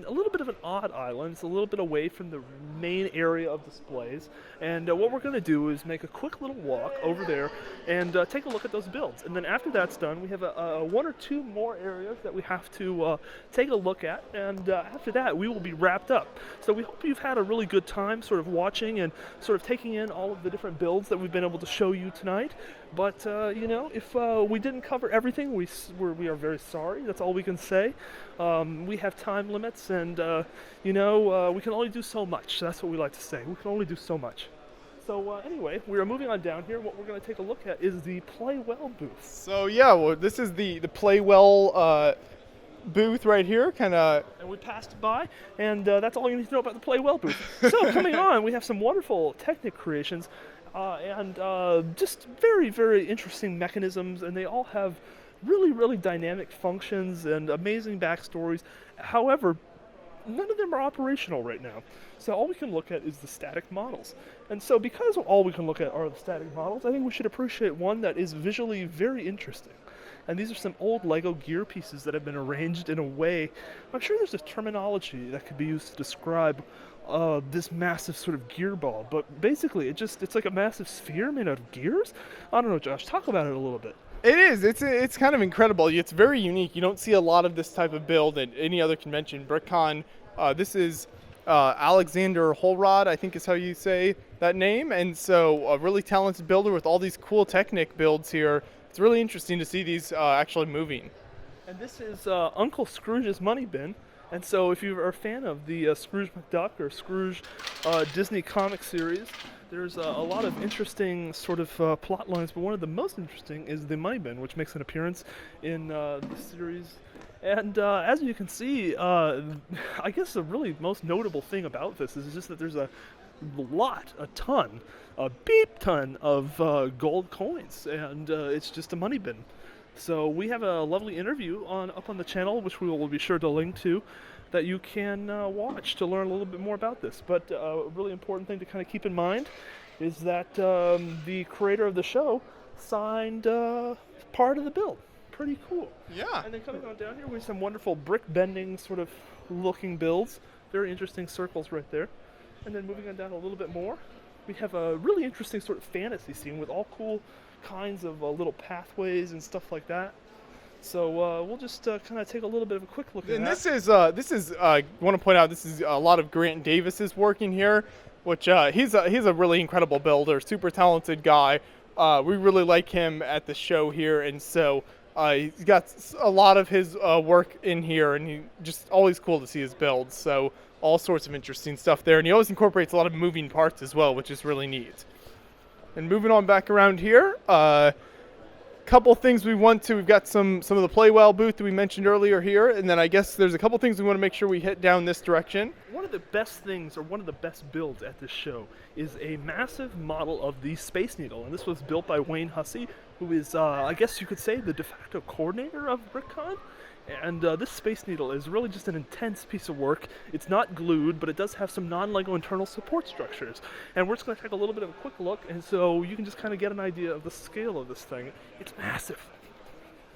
little bit of an odd island. It's a little bit away from the main area of displays. And what we're going to do is make a quick little walk over there and take a look at those builds. And then after that's done, we have one or two more areas that we have to take a look at. And after that, we will be wrapped up. So we hope you've had a really good time sort of watching and sort of taking in all of the different builds that we've been able to show you tonight. But, if we didn't cover everything, we are very sorry. That's all we can say. We have time limits, and, we can only do so much. That's what we like to say. We can only do so much. So, anyway, we are moving on down here. What we're going to take a look at is the Play Well booth. So, yeah, well, this is the Play Well booth right here, kind of. And we passed by, and that's all you need to know about the Play Well booth. So, coming on, we have some wonderful Technic creations. And just very, very interesting mechanisms, and they all have really, really dynamic functions and amazing backstories. However, none of them are operational right now. So all we can look at is the static models. And so because all we can look at are the static models, I think we should appreciate one that is visually very interesting. And these are some old Lego gear pieces that have been arranged in a way. I'm sure there's a terminology that could be used to describe this massive sort of gear ball, but basically it's like a massive sphere made out of gears. I don't know, Josh, talk about it a little bit. It is. It's kind of incredible. It's very unique. You don't see a lot of this type of build at any other convention. BrickCon, this is Alexander Holrod, I think is how you say that name, and so a really talented builder with all these cool Technic builds here. It's really interesting to see these actually moving. And this is Uncle Scrooge's Money Bin. And so if you're a fan of the Scrooge McDuck or Scrooge Disney comic series, there's a lot of interesting sort of plot lines, but one of the most interesting is the Money Bin, which makes an appearance in the series. And as you can see, I guess the really most notable thing about this is just that there's a beep ton of gold coins, and it's just a money bin. So we have a lovely interview up on the channel, which we will be sure to link to, that you can watch to learn a little bit more about this. But a really important thing to kind of keep in mind is that the creator of the show signed part of the build. Pretty cool. Yeah. And then coming on down here, we have some wonderful brick bending sort of looking builds. Very interesting circles right there. And then moving on down a little bit more, we have a really interesting sort of fantasy scene with all cool kinds of little pathways and stuff like that. So we'll just kind of take a little bit of a quick look at that. And this is I want to point out, this is a lot of Grant Davis's work in here, which he's a really incredible builder, super talented guy. We really like him at the show here, and so he's got a lot of his work in here, and he just always cool to see his builds. So all sorts of interesting stuff there, and he always incorporates a lot of moving parts as well, which is really neat. And moving on back around here, couple things we've got some of the Play Well booth that we mentioned earlier here, and then I guess there's a couple things we want to make sure we hit down this direction. One of the best things, or one of the best builds at this show, is a massive model of the Space Needle, and this was built by Wayne Hussey, who is, I guess you could say, the de facto coordinator of BrickCon. And this Space Needle is really just an intense piece of work. It's not glued, but it does have some non-Lego internal support structures. And we're just going to take a little bit of a quick look, and so you can just kind of get an idea of the scale of this thing. It's massive.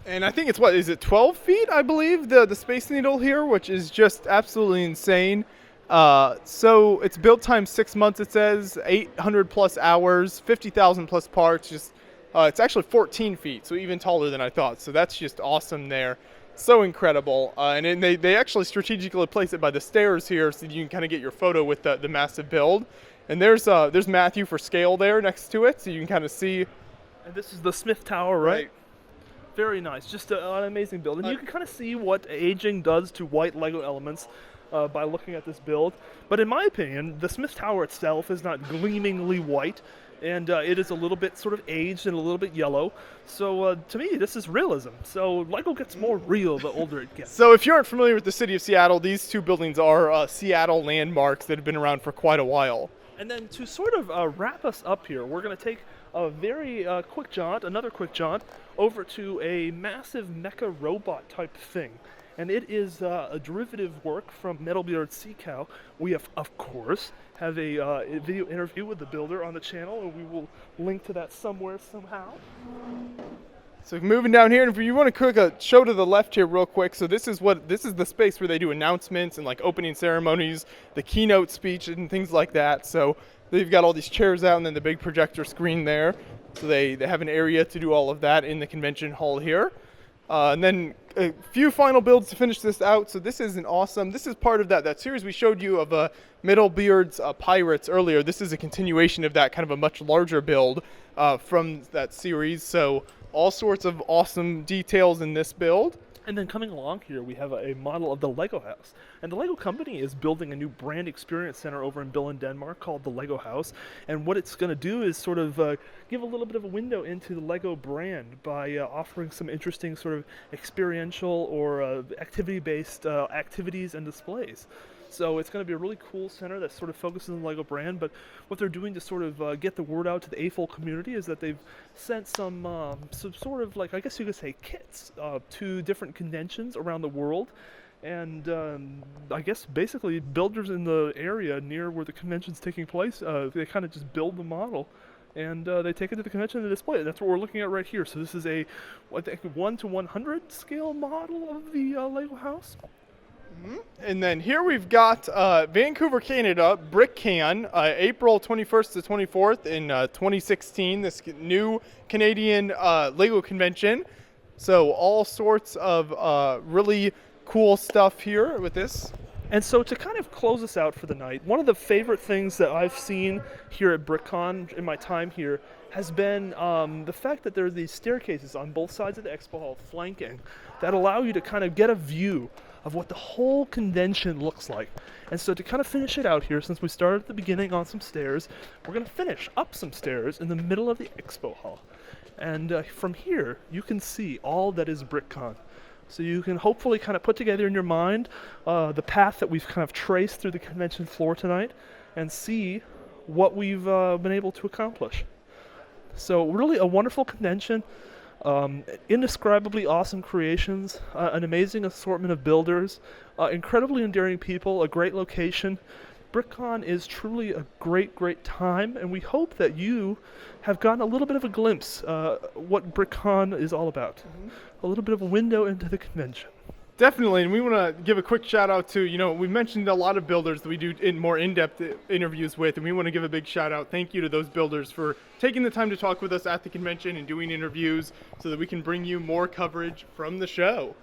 And I think it's, what, is it 12 feet, I believe, the Space Needle here, which is just absolutely insane. So it's build time 6 months, it says, 800 plus hours, 50,000 plus parts. Just it's actually 14 feet, so even taller than I thought. So that's just awesome there. So incredible. And then they actually strategically place it by the stairs here so that you can kind of get your photo with the massive build. And there's Matthew for scale there next to it, so you can kind of see. And this is the Smith Tower, right? Very nice. Just an amazing build. And you can kind of see what aging does to white Lego elements by looking at this build. But in my opinion, the Smith Tower itself is not gleamingly white, and it is a little bit sort of aged and a little bit yellow. So to me, this is realism. So Lego gets more real the older it gets. So if you aren't familiar with the city of Seattle, these two buildings are Seattle landmarks that have been around for quite a while. And then to sort of wrap us up here, we're going to take a very quick jaunt, another quick jaunt, over to a massive mecha robot type thing. And it is a derivative work from Metal Beard Sea Cow. We have, of course, have a video interview with the builder on the channel, and we will link to that somewhere, somehow. So moving down here, and if you want to quick show to the left here real quick, so this is the space where they do announcements and like opening ceremonies, the keynote speech and things like that. So they've got all these chairs out and then the big projector screen there. So they have an area to do all of that in the convention hall here. And then a few final builds to finish this out. So this is this is part of that series we showed you of Metal Beard's Pirates earlier. This is a continuation of that, kind of a much larger build from that series. So all sorts of awesome details in this build. And then coming along here, we have a model of the Lego House. And the Lego company is building a new brand experience center over in Billund, Denmark called the Lego House. And what it's going to do is sort of give a little bit of a window into the Lego brand by offering some interesting sort of experiential or activity-based activities and displays. So it's going to be a really cool center that sort of focuses on the Lego brand, but what they're doing to sort of get the word out to the AFOL community is that they've sent some sort of, like, I guess you could say, kits to different conventions around the world. And I guess basically builders in the area near where the convention's taking place, they kind of just build the model and they take it to the convention and display it. That's what we're looking at right here. So this is a, I think, 1:100 scale model of the Lego house. And then here we've got Vancouver, Canada, BrickCon, April 21st to 24th in 2016, this new Canadian Lego convention. So all sorts of really cool stuff here with this. And so to kind of close us out for the night, one of the favorite things that I've seen here at BrickCon in my time here has been the fact that there are these staircases on both sides of the expo hall flanking that allow you to kind of get a view of what the whole convention looks like. And so to kind of finish it out here, since we started at the beginning on some stairs, we're going to finish up some stairs in the middle of the expo hall. And from here, you can see all that is BrickCon. So you can hopefully kind of put together in your mind the path that we've kind of traced through the convention floor tonight and see what we've been able to accomplish. So really a wonderful convention, indescribably awesome creations, an amazing assortment of builders, incredibly endearing people, a great location. BrickCon is truly a great, great time, and we hope that you have gotten a little bit of a glimpse what BrickCon is all about. A little bit of a window into the convention. Definitely, and we want to give a quick shout out to, we mentioned a lot of builders that we do more in-depth interviews with, and we want to give a big shout out, thank you to those builders for taking the time to talk with us at the convention and doing interviews so that we can bring you more coverage from the show.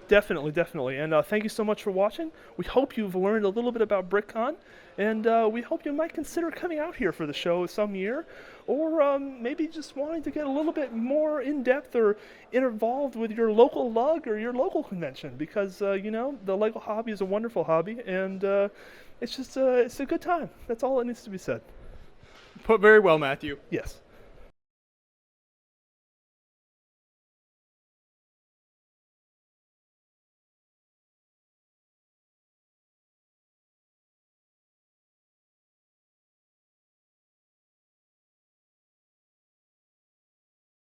Definitely, definitely. And thank you so much for watching. We hope you've learned a little bit about BrickCon, and we hope you might consider coming out here for the show some year, or maybe just wanting to get a little bit more in-depth or involved with your local lug or your local convention, because, the Lego hobby is a wonderful hobby, and it's just it's a good time. That's all that needs to be said. Put very well, Matthew. Yes.